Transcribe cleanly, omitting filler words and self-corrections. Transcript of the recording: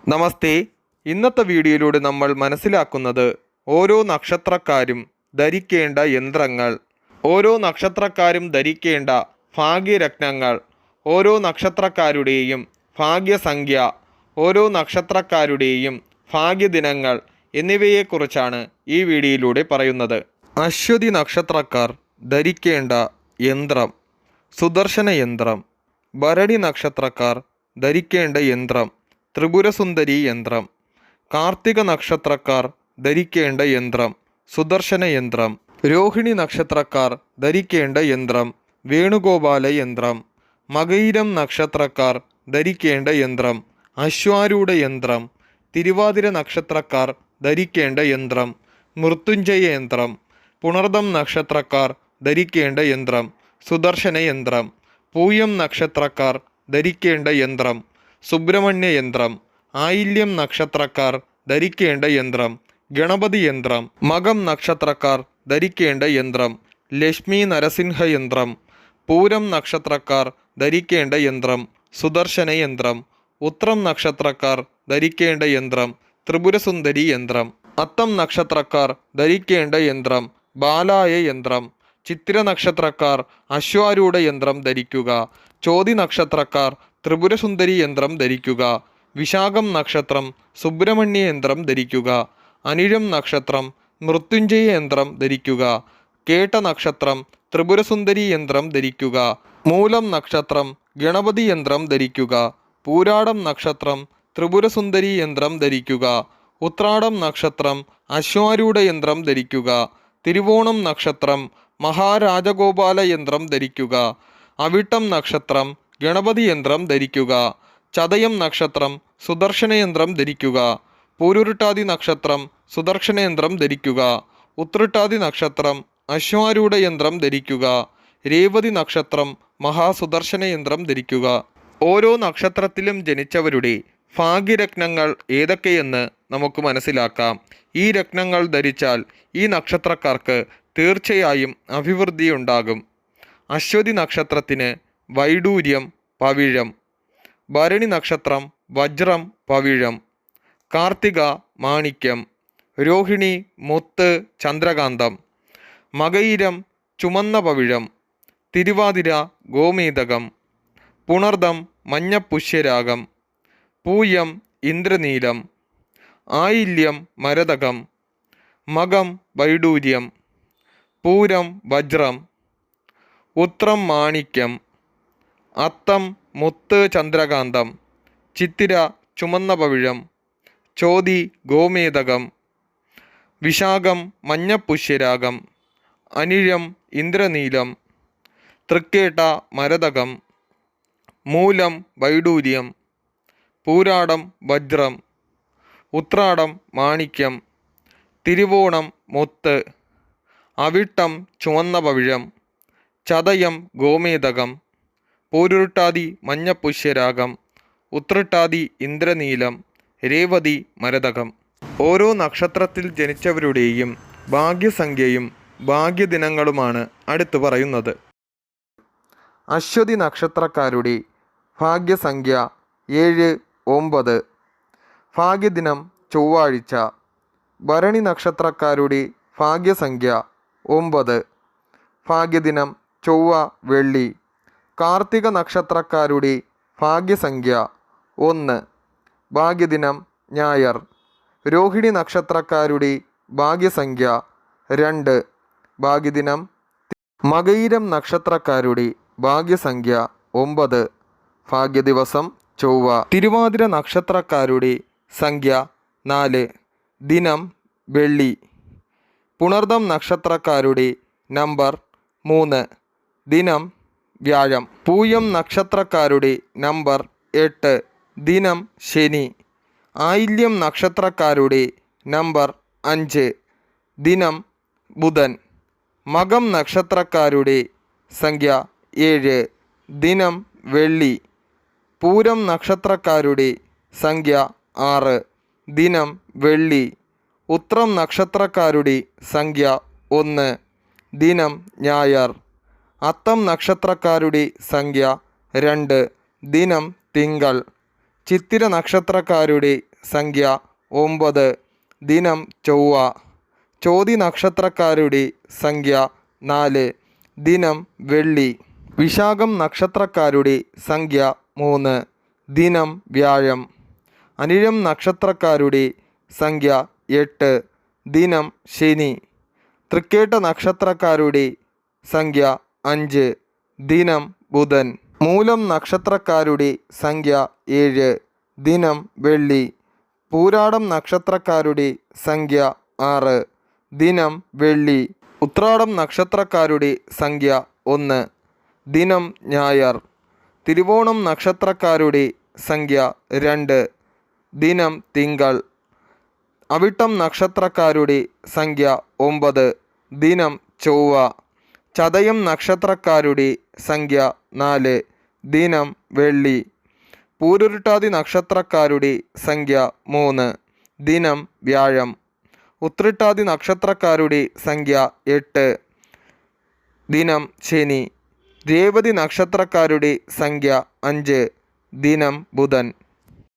നമസ്തേ. ഇന്നത്തെ വീഡിയോയിലൂടെ നമ്മൾ മനസ്സിലാക്കുന്നത് ഓരോ നക്ഷത്രക്കാരും ധരിക്കേണ്ട യന്ത്രങ്ങൾ, ഓരോ നക്ഷത്രക്കാരും ധരിക്കേണ്ട ഭാഗ്യരത്നങ്ങൾ, ഓരോ നക്ഷത്രക്കാരുടെയും ഭാഗ്യസംഖ്യ, ഓരോ നക്ഷത്രക്കാരുടെയും ഭാഗ്യദിനങ്ങൾ എന്നിവയെക്കുറിച്ചാണ് ഈ വീഡിയോയിലൂടെ പറയുന്നത്. അശ്വതി നക്ഷത്രക്കാർ ധരിക്കേണ്ട യന്ത്രം സുദർശന യന്ത്രം. ഭരണി നക്ഷത്രക്കാർ ധരിക്കേണ്ട യന്ത്രം ത്രിപുരസുന്ദരി യന്ത്രം. കാർത്തിക നക്ഷത്രക്കാർ ധരിക്കേണ്ട യന്ത്രം സുദർശന യന്ത്രം. രോഹിണി നക്ഷത്രക്കാർ ധരിക്കേണ്ട യന്ത്രം വേണുഗോപാല യന്ത്രം. മകയിരം നക്ഷത്രക്കാർ ധരിക്കേണ്ട യന്ത്രം അശ്വാരൂഢ യന്ത്രം. തിരുവാതിര നക്ഷത്രക്കാർ ധരിക്കേണ്ട യന്ത്രം മൃത്യുഞ്ജയ യന്ത്രം. പുണർദം നക്ഷത്രക്കാർ ധരിക്കേണ്ട യന്ത്രം സുദർശന യന്ത്രം. പൂയം നക്ഷത്രക്കാർ ധരിക്കേണ്ട യന്ത്രം സുബ്രഹ്മണ്യ യന്ത്രം. ആയില്യം നക്ഷത്രക്കാർ ധരിക്കേണ്ട യന്ത്രം ഗണപതി യന്ത്രം. മകം നക്ഷത്രക്കാർ ധരിക്കേണ്ട യന്ത്രം ലക്ഷ്മി നരസിംഹ യന്ത്രം. പൂരം നക്ഷത്രക്കാർ ധരിക്കേണ്ട യന്ത്രം സുദർശന യന്ത്രം. ഉത്രം നക്ഷത്രക്കാർ ധരിക്കേണ്ട യന്ത്രം ത്രിപുരസുന്ദരി യന്ത്രം. അത്തം നക്ഷത്രക്കാർ ധരിക്കേണ്ട യന്ത്രം ബാലായ യന്ത്രം. ചിത്തിര നക്ഷത്രക്കാർ അശ്വാരൂഢ യന്ത്രം ധരിക്കുക. ചോതി നക്ഷത്രക്കാർ ത്രിപുരസുന്ദരി യന്ത്രം ധരിക്കുക. വിശാഖം നക്ഷത്രം സുബ്രഹ്മണ്യ യന്ത്രം ധരിക്കുക. അനിഴം നക്ഷത്രം മൃത്യുഞ്ജയ യന്ത്രം ധരിക്കുക. കേട്ട നക്ഷത്രം ത്രിപുരസുന്ദരി യന്ത്രം ധരിക്കുക. മൂലം നക്ഷത്രം ഗണപതി യന്ത്രം ധരിക്കുക. പൂരാടം നക്ഷത്രം ത്രിപുരസുന്ദരി യന്ത്രം ധരിക്കുക. ഉത്രാടം നക്ഷത്രം അശ്വാരൂഢ യന്ത്രം ധരിക്കുക. തിരുവോണം നക്ഷത്രം മഹാരാജഗോപാല യന്ത്രം ധരിക്കുക. അവിട്ടം നക്ഷത്രം ഗണപതി യന്ത്രം ധരിക്കുക. ചതയം നക്ഷത്രം സുദർശന യന്ത്രം ധരിക്കുക. പൂരുരുട്ടാതി നക്ഷത്രം സുദർശന യന്ത്രം ധരിക്കുക. ഉത്രട്ടാതി നക്ഷത്രം അശ്വാരൂഢ യന്ത്രം ധരിക്കുക. രേവതി നക്ഷത്രം മഹാസുദർശന യന്ത്രം ധരിക്കുക. ഓരോ നക്ഷത്രത്തിലും ജനിച്ചവരുടെ ഭാഗ്യരത്നങ്ങൾ ഏതൊക്കെയെന്ന് നമുക്ക് മനസ്സിലാക്കാം. ഈ രത്നങ്ങൾ ധരിച്ചാൽ ഈ നക്ഷത്രക്കാർക്ക് തീർച്ചയായും അഭിവൃദ്ധി ഉണ്ടാകും. അശ്വതി നക്ഷത്രത്തിന് വൈഡൂര്യം പവിഴം. ഭരണി നക്ഷത്രം വജ്രം പവിഴം. കാർത്തിക മാണിക്യം. രോഹിണി മുത്ത് ചന്ദ്രകാന്തം. മകയിരം ചുമന്ന പവിഴം. തിരുവാതിര ഗോമേതകം. പുണർദം മഞ്ഞപ്പുഷ്യരാഗം. പൂയം ഇന്ദ്രനീലം. ആയില്യം മരതകം. മകം വൈഡൂര്യം. പൂരം വജ്രം. ഉത്രം മാണിക്യം. അത്തം മുത്ത് ചന്ദ്രകാന്തം. ചിത്തിര ചുമന്ന പവിഴം. ചോതി ഗോമേതകം. വിശാഖം മഞ്ഞപ്പുഷ്യരാഗം. അനിഴം ഇന്ദ്രനീലം. തൃക്കേട്ട മരതകം. മൂലം വൈഡൂര്യം. പൂരാടം വജ്രം. ഉത്രാടം മാണിക്യം. തിരുവോണം മുത്ത്. അവിട്ടം ചുവന്ന പവിഴം. ചതയം ഗോമേതകം. പൂരുരുട്ടാതി മഞ്ഞപ്പുഷ്യരാഗം. ഉത്രട്ടാതി ഇന്ദ്രനീലം. രേവതി മരതകം. ഓരോ നക്ഷത്രത്തിൽ ജനിച്ചവരുടെയും ഭാഗ്യസംഖ്യയും ഭാഗ്യദിനങ്ങളുമാണ് അടുത്ത് പറയുന്നത്. അശ്വതി നക്ഷത്രക്കാരുടെ ഭാഗ്യസംഖ്യ 7, 9. ഭാഗ്യദിനം ചൊവ്വാഴ്ച. ഭരണി നക്ഷത്രക്കാരുടെ ഭാഗ്യസംഖ്യ 9. ഭാഗ്യദിനം ചൊവ്വ വെള്ളി. കാർത്തിക നക്ഷത്രക്കാരുടെ ഭാഗ്യസംഖ്യ 1. ഭാഗ്യദിനം ഞായർ. രോഹിണി നക്ഷത്രക്കാരുടെ ഭാഗ്യസംഖ്യ 2. ഭാഗ്യദിനം. മകയിരം നക്ഷത്രക്കാരുടെ ഭാഗ്യസംഖ്യ 9. ഭാഗ്യദിവസം ചൊവ്വ. തിരുവാതിര നക്ഷത്രക്കാരുടെ സംഖ്യ 4. ദിനം വെള്ളി. പുണർദം നക്ഷത്രക്കാരുടെ നമ്പർ 3. ദിനം വ്യാഴം. പൂയം നക്ഷത്രക്കാരുടെ നമ്പർ 8. ദിനം ശനി. ആയില്യം നക്ഷത്രക്കാരുടെ നമ്പർ 5. ദിനം ബുധൻ. മകം നക്ഷത്രക്കാരുടെ സംഖ്യ 7. ദിനം വെള്ളി. പൂരം നക്ഷത്രക്കാരുടെ സംഖ്യ 6. ദിനം വെള്ളി. ഉത്രം നക്ഷത്രക്കാരുടെ സംഖ്യ 1. ദിനം ഞായർ. അത്തം നക്ഷത്രക്കാരുടെ സംഖ്യ 2. ദിനം തിങ്കൾ. ചിത്തിര നക്ഷത്രക്കാരുടെ സംഖ്യ 9, ദിനം ചൊവ്വ. ചോതി നക്ഷത്രക്കാരുടെ സംഖ്യ 4, ദിനം വെള്ളി. വിശാഖം നക്ഷത്രക്കാരുടെ സംഖ്യ 3, ദിനം വ്യാഴം. അനിഴം നക്ഷത്രക്കാരുടെ സംഖ്യ 8, ദിനം ശനി. തൃക്കേട്ട നക്ഷത്രക്കാരുടെ സംഖ്യ 5, ദിനം ബുധൻ. മൂലം നക്ഷത്രക്കാരുടെ സംഖ്യ 7, ദിനം വെള്ളി. പൂരാടം നക്ഷത്രക്കാരുടെ സംഖ്യ 6, ദിനം വെള്ളി. ഉത്രാടം നക്ഷത്രക്കാരുടെ സംഖ്യ 1, ദിനം ഞായർ. തിരുവോണം നക്ഷത്രക്കാരുടെ സംഖ്യ 2, ദിനം തിങ്കൾ. അവിട്ടം നക്ഷത്രക്കാരുടെ സംഖ്യ 9, ദിനം ചൊവ്വ. ചതയം നക്ഷത്രക്കാരുടെ സംഖ്യ 4, ദിനം വെള്ളി. പൂരുരുട്ടാതി നക്ഷത്രക്കാരുടെ സംഖ്യ 3, ദിനം വ്യാഴം. ഉത്രട്ടാതി നക്ഷത്രക്കാരുടെ സംഖ്യ 8, ദിനം ശനി. രേവതി നക്ഷത്രക്കാരുടെ സംഖ്യ 5, ദിനം ബുധൻ.